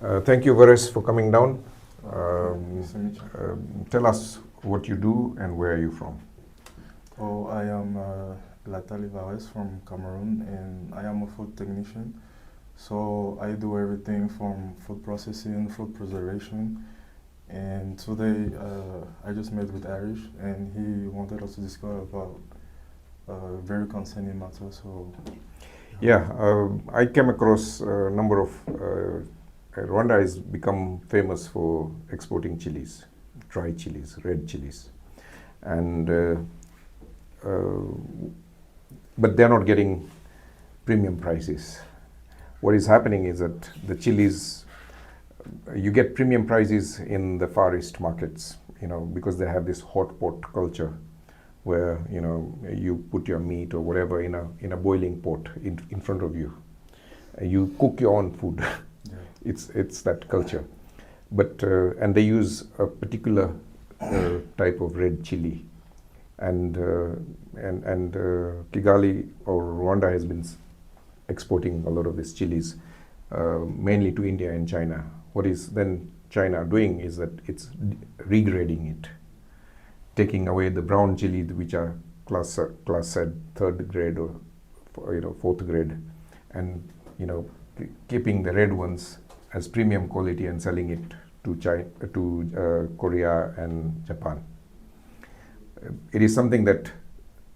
Thank you, Harish, for coming down. Nice to meet you. Tell us what you do and where are you from? Oh, I am Latali Vares from Cameroon, and I am a food technician. So I do everything from food processing, food preservation. And today I just met with Harish, and he wanted us to discuss about a very concerning matter. So Yeah, I came across a number of. Rwanda has become famous for exporting chilies, dry chilies, red chilies, and but they're not getting premium prices. What is happening is that the chilies, you get premium prices in the Far East markets, because they have this hot pot culture, where you put your meat or whatever in a boiling pot in front of you. You cook your own food. yeah, It's that culture, but and they use a particular type of red chili, and Kigali or Rwanda has been exporting a lot of these chilies, mainly to India and China. What is then China doing is that it's regrading it, taking away the brown chili, which are class said third grade or fourth grade, and keeping the red ones as premium quality and selling it to China, to Korea and Japan. It is something that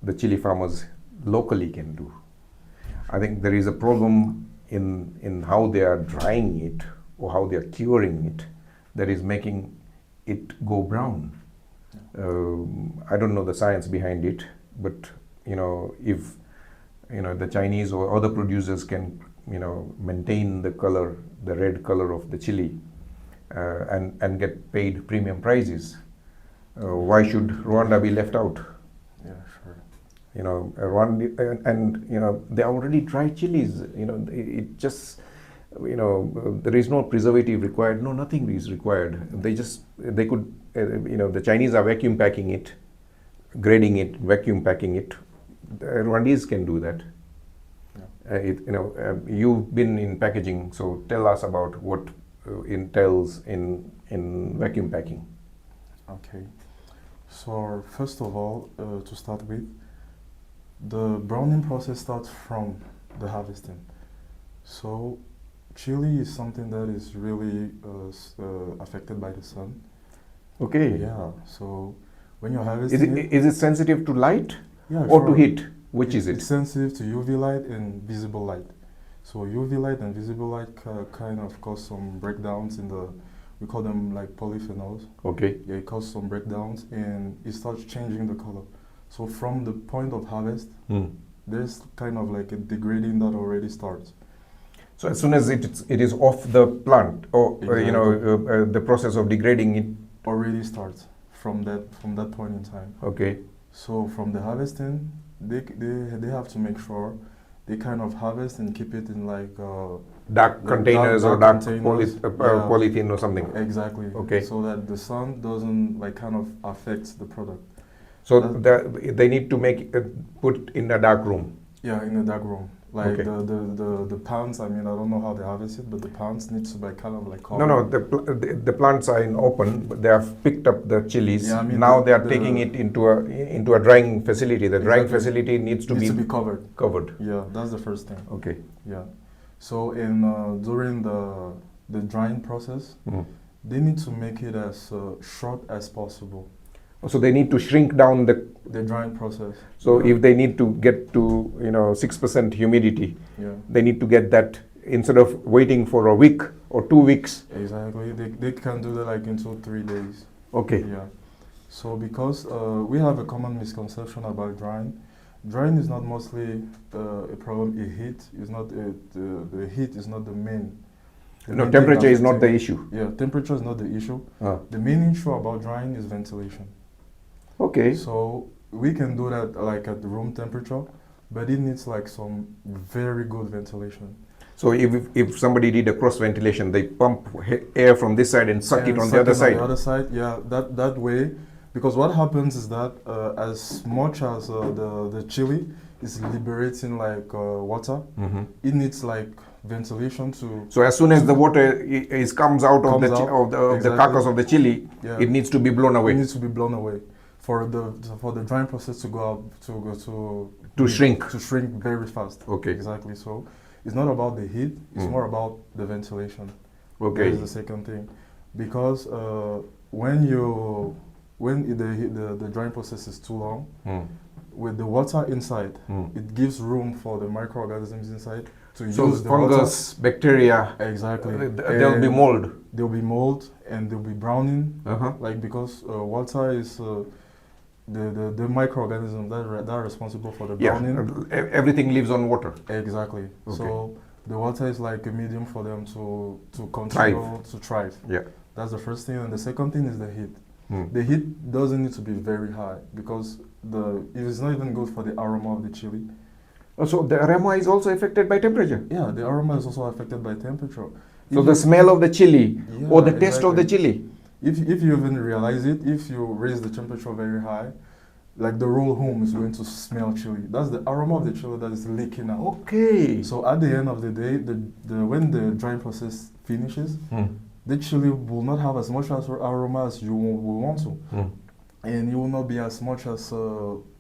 the chili farmers locally can do. I think there is a problem in how they are drying it or how they are curing it that is making it go brown. I don't know the science behind it, but if the Chinese or other producers can maintain the color, the red color of the chili, and get paid premium prices, why should Rwanda be left out? yeah, sure. Rwanda, and they are already dry chilies. It just there is no preservative required. No, nothing is required. They could the Chinese are vacuum packing it, grading it, vacuum packing it. The Rwandese can do that. You've been in packaging, so tell us about what entails in vacuum packing. Okay. So first of all, to start with, the browning process starts from the harvesting. So chili is something that is really affected by the sun. Okay. Yeah. So when you're Is harvesting it sensitive to light yeah, or to sure. heat? Which is it? It's sensitive to UV light and visible light. So UV light and visible light kind of cause some breakdowns in we call them like polyphenols. Okay. Yeah, it causes some breakdowns and it starts changing the color. So from the point of harvest, there's kind of like a degrading that already starts. So as soon as it is off the plant, or Exactly. the process of degrading it. Already starts from that point in time. Okay. So from the harvesting, they have to make sure they kind of harvest and keep it in like Dark containers or dark polythene or something. Exactly. Okay. So that the sun doesn't like kind of affect the product. So they need to put in a dark room. Yeah, in a dark room. Like Okay. the plants. I mean, I don't know how they harvest it, but the plants needs to be kind of like covered. No. The plants are in open, but they have picked up the chilies. Yeah, I mean now they are taking it into a drying facility. The drying Exactly. facility needs to be covered. covered. Yeah, that's the first thing. Okay. Yeah. So during the drying process, they need to make it as short as possible. So they need to shrink down The drying process. So Yeah. if they need to get to 6% humidity, Yeah. they need to get that instead of waiting for a week or 2 weeks. Exactly. They can do that like in 2-3 days. Okay. Yeah. So because we have a common misconception about drying. Drying is not mostly a problem. Heat is not the heat is not the main. No, temperature is not the issue. Yeah, temperature is not the issue. The main issue about drying is ventilation. Okay. So we can do that like at the room temperature, but it needs like some very good ventilation. So if somebody did a cross ventilation, they pump air from this side and suck it on the other side. On the other side, yeah, that way. Because what happens is that as much as the chili is liberating like water, it needs like ventilation to. So as soon as the water comes out of Comes the out, of the exactly. carcass of the chili, Yeah. it needs to be blown away It needs to be blown away for the drying process to go out to shrink. to shrink very fast. Okay. Exactly. So it's not about the heat; it's Mm. more about the ventilation. Okay. That is the second thing, because when the drying process is too long, Mm. with the water inside, Mm. it gives room for the microorganisms inside to So use the fungus, bacteria, water. Exactly. there'll be And mold. There'll be mold and there'll be browning, Uh-huh. like because water is the microorganism that are responsible for the Yeah, browning. everything lives on water. Exactly. Okay. So the water is like a medium for them to continue to thrive. Yeah. That's the first thing, and the second thing is the heat. Mm. The heat doesn't need to be very high because it is not even good for the aroma of the chili. So the aroma is also affected by temperature. Yeah, the aroma is also affected by temperature. So If the you- smell of the chili Yeah, or the taste of the exactly. chili. If you even realize it, if you raise the temperature very high, like the whole home is going to smell chili. That's the aroma of the chili that is leaking out. Okay. So at the end of the day, when the drying process finishes, Mm. the chili will not have as much as aroma as you will want to, Mm. and it will not be as much as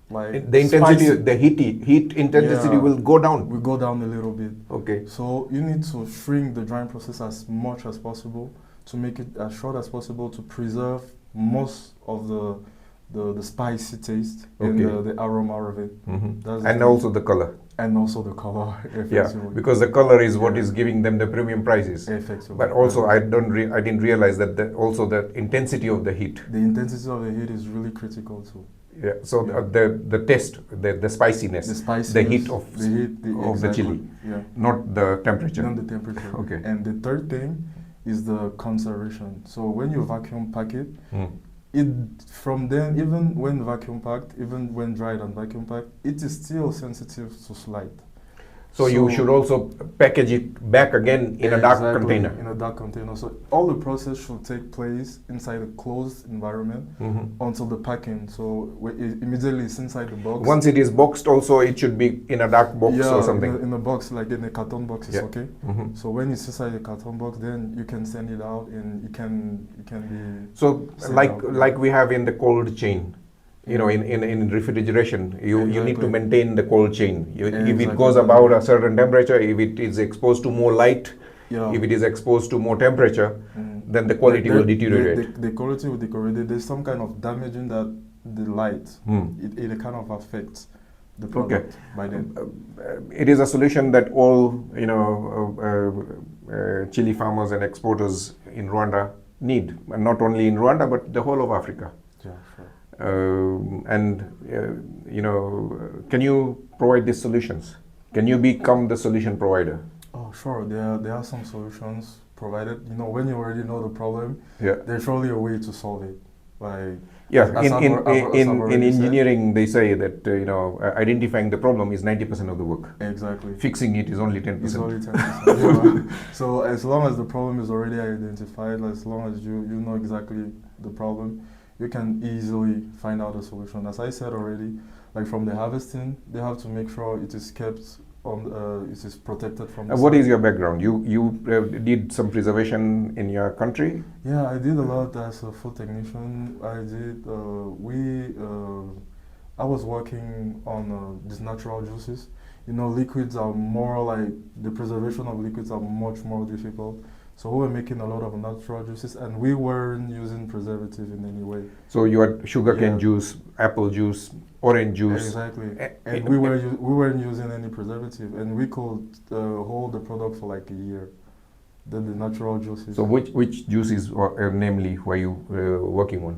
like The intensity, spicy. the heat intensity Yeah. will go down. We go down a little bit. Okay. So you need to shrink the drying process as much as possible to make it as short as possible to preserve most of the spicy taste and Okay. the aroma of it. Mhm. That's the And thing. also the color. And also the color, Yeah, effectively. because the color is what Yeah. is giving them the premium prices. Effectively. But also, I didn't realize that also the intensity of the heat. The intensity of the heat is really critical too. Yeah. So Yeah. the taste, the spiciness, The spiciness, the heat of the exactly. chili, Yeah. not the temperature. Not the temperature. Okay. And the third thing is the conservation. So when you vacuum pack it, Mm. it from then, even when vacuum packed, even when dried and vacuum packed, it is still sensitive to light. So you should also package it back again in a dark Exactly, container. In a dark container. So all the process should take place inside a closed environment Mhm. until the packing. So immediately it's inside the box. Once it is boxed, also it should be in a dark box yeah, or something. in a box, like in a carton box, is Yeah. okay. Mhm. So when it's inside the carton box, then you can send it out and it can be. So Send like out, like we have in the cold chain, you know, in refrigeration, you need to Exactly. maintain the cold chain. If it Exactly. goes about a certain temperature, if it is exposed to more light, Yeah. if it is exposed to more temperature, Mm. then the quality will deteriorate. The quality will deteriorate. There's some kind of damaging that the light, Hmm. it kind of affects the product by then. It is a solution that all chili farmers and exporters in Rwanda need, and not only in Rwanda but the whole of Africa. Yeah, sure. Can you provide these solutions? Can you become the solution provider? Oh, sure. There are some solutions provided. You know, when you already know the problem, Yeah. there's surely a way to solve it. Like Yeah, as I've already in said. engineering, they say that identifying the problem is 90% of the work. Exactly. Fixing it is only 10%. It's only 10%. Yeah. So as long as the problem is already identified, as long as you know exactly the problem, you can easily find out a solution. As I said already, like from the harvesting, they have to make sure it is kept on, it is protected from. What is your background? You did some preservation in your country? Yeah, I did a lot as a food technician. I did. I was working on these natural juices. You know, liquids are more like the preservation of liquids are much more difficult. So we were making a lot of natural juices, and we weren't using preservative in any way. So you had sugarcane Yeah. juice, apple juice, orange juice. Exactly. Eh, And eh, we weren't using any preservative, and we could hold the product for like a year. The natural juices. So which juices, namely, were you working on?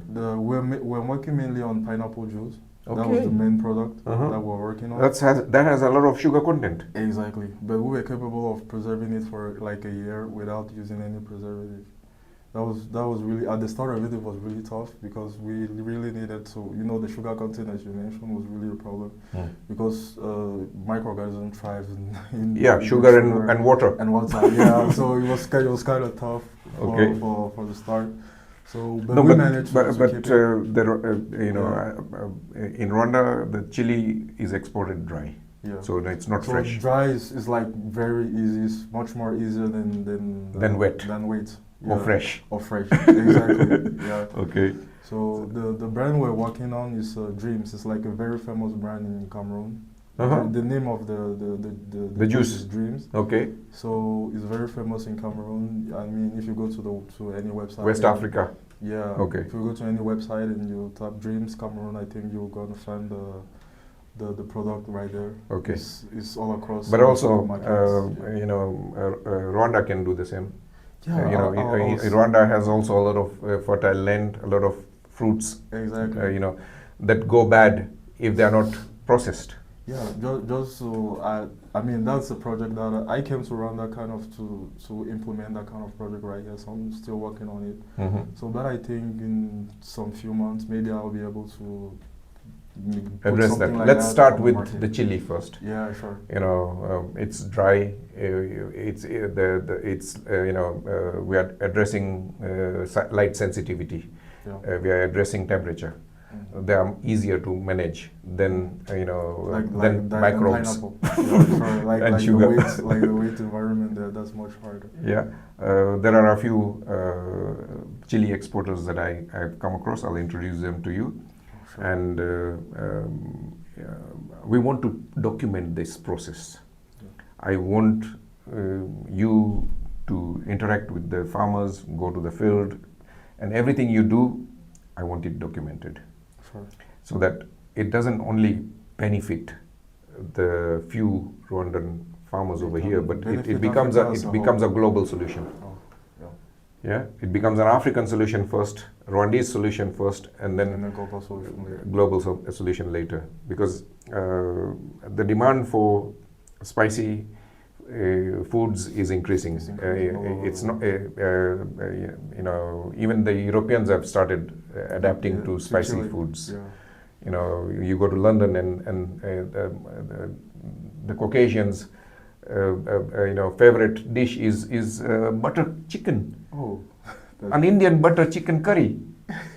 We're working mainly on pineapple juice. That was Okay. the main product Uh-huh. that we're working on. That has a lot of sugar content. Exactly. But we were capable of preserving it for like a year without using any preservative. That was really, at the start of it was really tough because we really needed to, the sugar content, as you mentioned, was really a problem because microorganisms thrive in Sugar and water. and water. Yeah, so it was kind of tough Okay. for the start. So, but No, we but managed to keep it. in Rwanda, the chili is exported dry. Yeah. So it's not So fresh. dry is like very easy. It's much more easier Than wet. Than wet. Or Yeah. fresh. Or fresh. Exactly. Yeah. Okay. So the brand we're working on is Dreams. It's like a very famous brand in Cameroon. Uh-huh. The name of The juice is Dreams. Okay. So it's very famous in Cameroon. I mean, if you go to any website. West Africa. Yeah. Okay. If you go to any website and you type Dreams Cameroon, I think you're gonna find the product right there. Okay. It's all across. But also, markets. you know, Rwanda can do the same. Yeah. You know, Rwanda has also a lot of fertile land, a lot of fruits. Exactly. You know, that go bad if they are not processed. Yeah, just so I mean that's a project that I came to Rwanda kind of to implement that kind of project right here. So I'm still working on it. Mm-hmm. So, but I think in some few months maybe I'll be able to Address that. Like Let's that start on with market. the chili first. Yeah, sure. You know, it's dry. It's you know, we are addressing light sensitivity. Yeah. We are addressing temperature. Mm-hmm. They are easier to manage than you know than Like microbes yeah, sure. and like sugar. like the weight environment there, that's much harder. Yeah, there are a few chili exporters that I've come across. I'll introduce them to you. Sure. And we want to document this process. Yeah. I want you to interact with the farmers, go to the field, and everything you do, I want it documented. Sure. So that it doesn't only benefit the few Rwandan farmers over here, but it becomes a global solution. Oh, Yeah, it becomes an African solution first, Rwandese solution first, and then a global solution later. global solution later. Because the demand for spicy foods is increasing. It's not, you know, even the Europeans have started adapting to spicy chili. foods. Yeah. You know, you go to London and the Caucasians, you know, favorite dish is butter chicken. Oh. An Indian butter chicken curry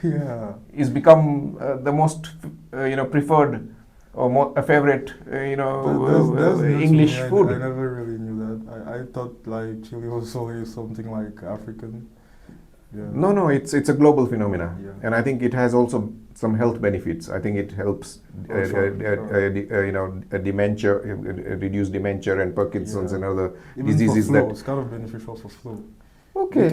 Yeah. is become the most, you know, preferred or a favorite, you know, That's new to English me. food. I never really knew that. I thought like chili was only something like African. Yeah. No, it's a global phenomena, Yeah. and I think it has also some health benefits. I think it helps, Sure. you know, dementia, reduce dementia and Parkinson's and other Even diseases for flu, that. it's kind of beneficial for flu. Okay.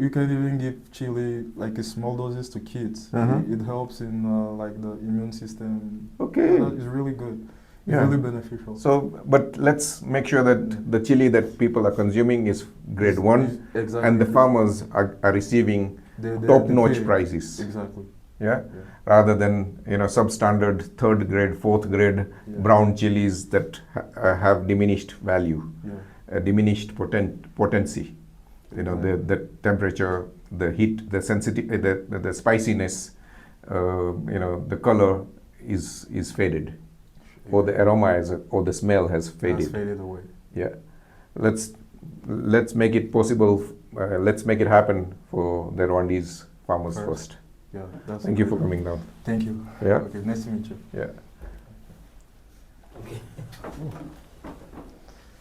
You can even give chili like a small doses to kids. Uh-huh. It helps in like the immune system. Okay. It's really good. It's Yeah. really beneficial. So, but let's make sure that the chili that people are consuming is grade 1, Exactly. and the farmers are receiving They top-notch pay. prices. Exactly. Yeah, Yeah. rather than, you know, substandard 3rd grade, 4th grade Yeah. brown chilies that have diminished value, Yeah. diminished potency. You know, the temperature, the heat, the sensitivity, the spiciness, you know, the color is faded, or the aroma or the smell has faded. Has faded away. Yeah, let's make it possible. Let's make it happen for the Rwandese farmers first. Yeah. That's Thank you for coming down. Thank you. Yeah. Okay. Nice to meet you. Yeah. Okay.